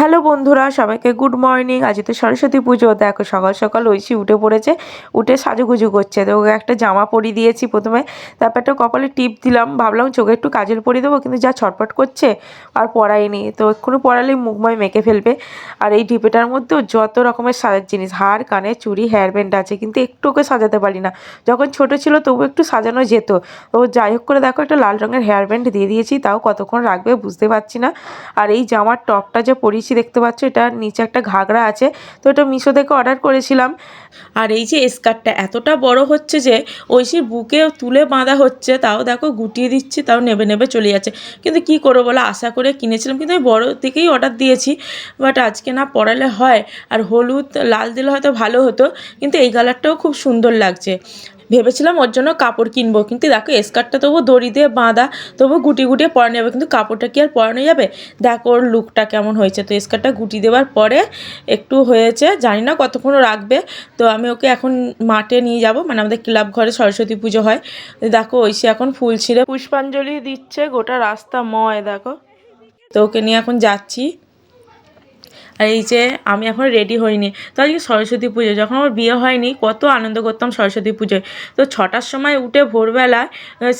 Hello বন্ধুরা, সবাইকে good morning. আজ তো সরস্বতী পুজো। দেখো সকাল সকাল ঐশী উঠে পড়েছে, উঠে সাজুগুজু করছে। তো ওকে একটা জামা পরিয়ে দিয়েছি প্রথমে, তারপর একটা কপালে টিপ দিলাম, ভাবলাম চোখে একটু কাজল পরিয়ে দেবো, কিন্তু যা ছটফট করছে আর পরাইনি। তো এক্ষুনি পরালেই মুখময় মেখে ফেলবে। আর এই টিপেটার মধ্যেও যত রকমের সাজার জিনিস, হার, কানে, চুড়ি, হেয়ার ব্যান্ড আছে, কিন্তু একটু ওকে সাজাতে পারি না। যখন ছোট ছিল তবু একটু সাজানো যেত। তো যাই হোক করে দেখো একটা লাল রঙের হেয়ার ব্যান্ড দিয়ে দিয়েছি, তাও কতক্ষণ রাখবে বুঝতে পারছি না। আর এই জামার টপটা যে পরিয়েছি দেখতে পাচ্ছ, এটার নিচে একটা ঘাগরা আছে, তো এটা মিশো থেকে অর্ডার করেছিলাম। আর এই যে স্কার্টটা এতটা বড় হচ্ছে যে ঐশীর বুকে তুলে বাঁধা হচ্ছে, তাও দেখো গুটিয়ে দিচ্ছি, তাও নেবে নেবে চলে যাচ্ছে। কিন্তু কি করবো বলো, আশা করে কিনেছিলাম, কিন্তু আমি বড় থেকেই অর্ডার দিয়েছি। বাট আজকে না পরালে হয়। আর হলুদ লাল দিলে হয়তো ভালো হতো, কিন্তু এই কালারটাও খুব সুন্দর লাগছে। ভেবেছিলাম ওর জন্য কাপড় কিনবো, কিন্তু দেখো স্কার্টটা তবু দড়ি দিয়ে বাঁধা, তবু গুটি গুটিয়ে পরানো যাবে, কিন্তু কাপড়টা কি আর পরানো যাবে? দেখো ওর লুকটা কেমন হয়েছে। তো স্কার্টটা গুটি দেওয়ার পরে একটু হয়েছে, জানি না কতক্ষণ রাখবে। তো আমি ওকে এখন মাঠে নিয়ে যাব, মানে আমাদের ক্লাব ঘরে সরস্বতী পুজো হয়। দেখো ঐশী এখন ফুল ছিঁড়ে পুষ্পাঞ্জলি দিচ্ছে, গোটা রাস্তা ময় দেখো। তো ওকে নিয়ে এখন যাচ্ছি। আর এই যে আমি এখন রেডি হইনি। তো আজকে সরস্বতী পুজো, যখন আমার বিয়ে হয়নি কত আনন্দ করতাম সরস্বতী পুজোয়। তো 6টার সময় উঠে ভোরবেলায়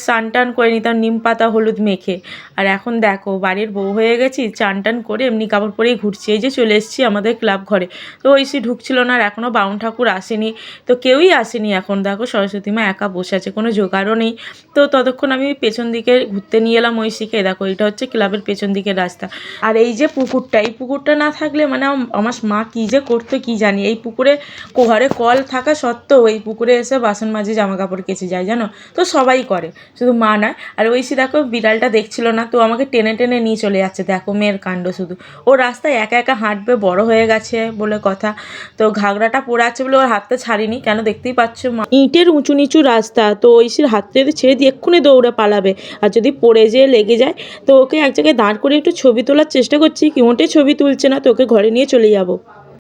স্নান টান করে নিতাম নিম পাতা হলুদ মেখে। আর এখন দেখো বাড়ির বউ হয়ে গেছি, চান টান করে এমনি কাপড় পরেই ঘুরছি। এই যে চলে এসেছি আমাদের ক্লাব ঘরে। তো ঐশী ঢুকছিল না, আর এখনও বাউন ঠাকুর আসেনি, তো কেউই আসেনি। এখন দেখো সরস্বতী মা একা বসে আছে, কোনো জোগাড়ও নেই। তো ততক্ষণ আমি পেছন দিকে ঘুরতে নিয়ে এলাম ঐশীকে। দেখো এটা হচ্ছে ক্লাবের পেছন দিকের রাস্তা। আর এই যে পুকুরটা, এই পুকুরটা না থাকলে মানে আমার মা কী যে করতো কী জানি। এই পুকুরে ঘরে কল থাকা সত্ত্বেও এই পুকুরে এসে বাসন মাজে, জামা কাপড় কেচে যায় জানো। তো সবাই করে, শুধু মা নয়। আর ঐশী দেখো বিড়ালটা দেখছিল না, তো আমাকে টেনে টেনে নিয়ে চলে যাচ্ছে। দেখো মেয়ের কাণ্ড শুধু। ও রাস্তায় একা একা হাঁটবে, বড় হয়ে গেছে বলে কথা। তো ঘাগরাটা পরে আছে বলে ওর হাতটা ছাড়িনি, কেন দেখতেই পাচ্ছ ইটের উঁচু নিচু রাস্তা। তো ঐশীর হাতটা যদি ছেড়ে দিয়ে এক্ষুনি দৌড়ে পালাবে, আর যদি পড়ে যেয়ে লেগে যায়। তো ওকে এক জায়গায় দাঁড় করে একটু ছবি তোলার চেষ্টা করছি, কি মোটে ছবি তুলছে না। তো ওকে ঘরে নিয়ে চলে যাব।